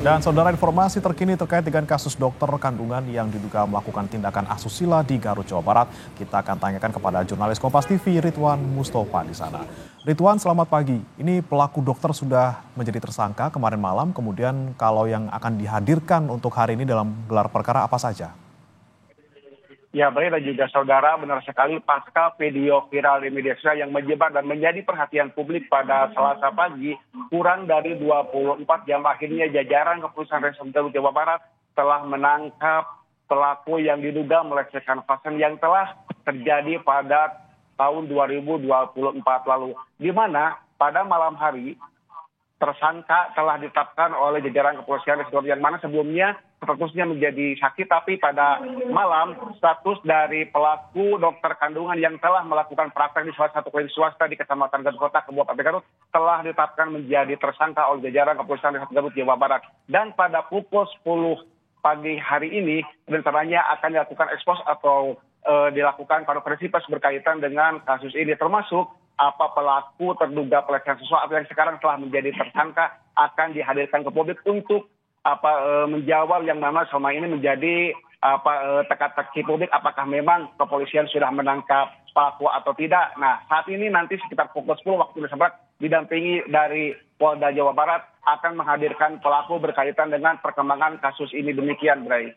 Dan saudara, informasi terkini terkait dengan kasus dokter kandungan yang diduga melakukan tindakan asusila di Garut, Jawa Barat. Kita akan tanyakan kepada jurnalis Kompas TV Ridwan Mustofa di sana. Ridwan, selamat pagi. Ini pelaku dokter sudah menjadi tersangka kemarin malam, kemudian kalau yang akan dihadirkan untuk hari ini dalam gelar perkara apa saja? Ya, baik, dan juga saudara, benar sekali pasca video viral di media sosial yang menyebar dan menjadi perhatian publik pada Selasa pagi, kurang dari 24 jam akhirnya jajaran Kepolisian Resort Garut Jawa Barat telah menangkap pelaku yang diduga melecehkan pasien yang telah terjadi pada tahun 2024 lalu. Di mana pada malam hari tersangka telah ditetapkan oleh jajaran Kepolisian Resort yang mana sebelumnya statusnya menjadi saksi, tapi pada malam status dari pelaku dokter kandungan yang telah melakukan praktek di salah satu klinik swasta di Kecamatan Garut Kota, Kabupaten Garut, telah ditetapkan menjadi tersangka oleh jajaran Kepolisian Resort Garut Jawa Barat. Dan pada pukul 10 pagi hari ini rencananya akan dilakukan ekspos atau dilakukan konferensi pers berkaitan dengan kasus ini, termasuk apa pelaku terduga pelecehan seksual yang sekarang telah menjadi tersangka akan dihadirkan ke publik untuk menjawab yang mana selama ini menjadi teka-teki publik, apakah memang kepolisian sudah menangkap pelaku atau tidak. Nah, saat ini nanti sekitar pukul 10 waktu Indonesia Barat didampingi dari Polda Jawa Barat akan menghadirkan pelaku berkaitan dengan perkembangan kasus ini. Demikian, Bray.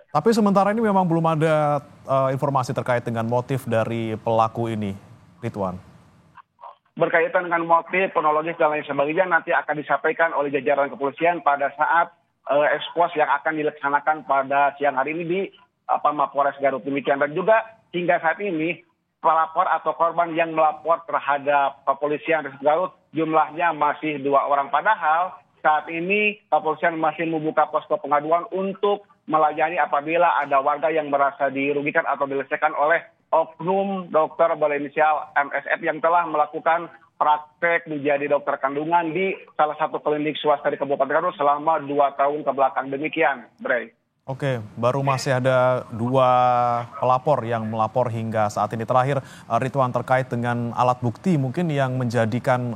Tapi sementara ini memang belum ada informasi terkait dengan motif dari pelaku ini, Ridwan. Berkaitan dengan motif, kronologis dan lain sebagainya nanti akan disampaikan oleh jajaran kepolisian pada saat ekspos yang akan dilaksanakan pada siang hari ini di Mapolres Garut. Demikian, dan juga hingga saat ini pelapor atau korban yang melapor terhadap kepolisian Resort Garut jumlahnya masih 2 orang. Padahal saat ini kepolisian masih membuka posko pengaduan untuk melayani apabila ada warga yang merasa dirugikan atau dilecehkan oleh oknum dokter berinisial MSF yang telah melakukan praktek menjadi dokter kandungan di salah satu klinik swasta di Kabupaten Garut selama 2 tahun kebelakang. Demikian, Bray. Oke, baru masih ada 2 pelapor yang melapor hingga saat ini. Terakhir, Ridwan, terkait dengan alat bukti mungkin yang menjadikan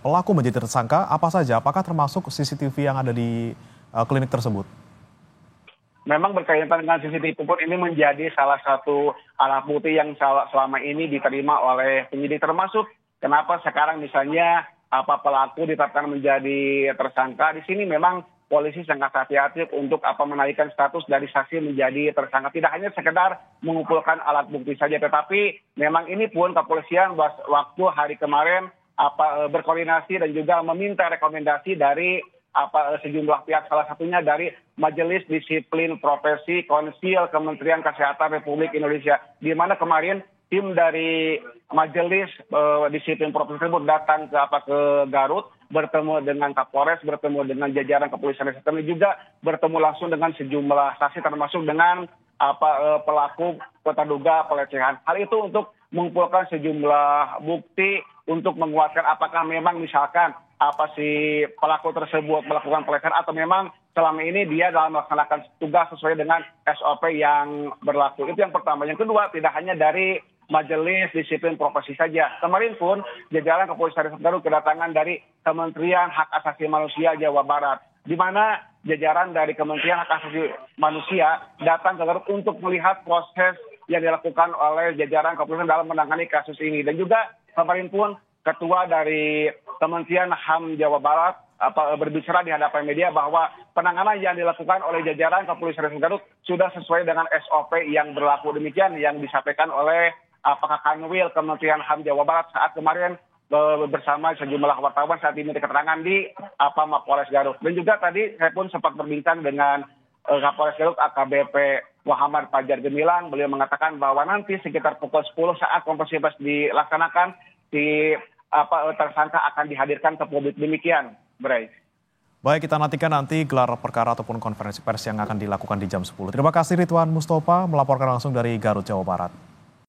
pelaku menjadi tersangka, apa saja? Apakah termasuk CCTV yang ada di klinik tersebut? Memang berkaitan dengan CCTV pun ini menjadi salah satu alat bukti yang selama ini diterima oleh penyidik, termasuk kenapa sekarang misalnya pelaku ditetapkan menjadi tersangka. Di sini memang polisi sangat hati-hati untuk menaikkan status dari saksi menjadi tersangka. Tidak hanya sekedar mengumpulkan alat bukti saja, tetapi memang ini pun kepolisian waktu hari kemarin berkoordinasi dan juga meminta rekomendasi dari sejumlah pihak, salah satunya dari Majelis Disiplin Profesi Konsil Kementerian Kesehatan Republik Indonesia, di mana kemarin tim dari Majelis Disiplin Profesi tersebut datang ke Garut, bertemu dengan Kapolres, bertemu dengan jajaran kepolisian dan juga bertemu langsung dengan sejumlah saksi, termasuk dengan pelaku terduga pelecehan. Hal itu untuk mengumpulkan sejumlah bukti untuk menguatkan apakah memang misalkan si pelaku tersebut melakukan pelecehan atau memang selama ini dia dalam melaksanakan tugas sesuai dengan SOP yang berlaku. Itu yang pertama. Yang kedua, tidak hanya dari Majelis Disiplin Profesi saja. Kemarin pun jajaran Kepolisian Resort Garut kedatangan dari Kementerian Hak Asasi Manusia Jawa Barat, di mana jajaran dari Kementerian Hak Asasi Manusia datang ke Garut untuk melihat proses yang dilakukan oleh jajaran kepolisian dalam menangani kasus ini. Dan juga kemarin pun Ketua dari Kementerian HAM Jawa Barat berbicara di hadapan media bahwa penanganan yang dilakukan oleh jajaran Kepolisian Resort Garut sudah sesuai dengan SOP yang berlaku. Demikian yang disampaikan oleh Pak Kanwil Kementerian HAM Jawa Barat saat kemarin bersama sejumlah wartawan saat ini keterangan di Mapolres Garut. Dan juga tadi saya pun sempat berbincang dengan Kapolres Garut AKBP Muhammad Fajar Gemilang. Beliau mengatakan bahwa nanti sekitar pukul 10 saat konferensi pers dilaksanakan, tersangka akan dihadirkan ke publik. Demikian, Bray. Baik, kita nantikan nanti gelar perkara ataupun konferensi pers yang akan dilakukan di jam 10. Terima kasih Ridwan Mustofa melaporkan langsung dari Garut, Jawa Barat.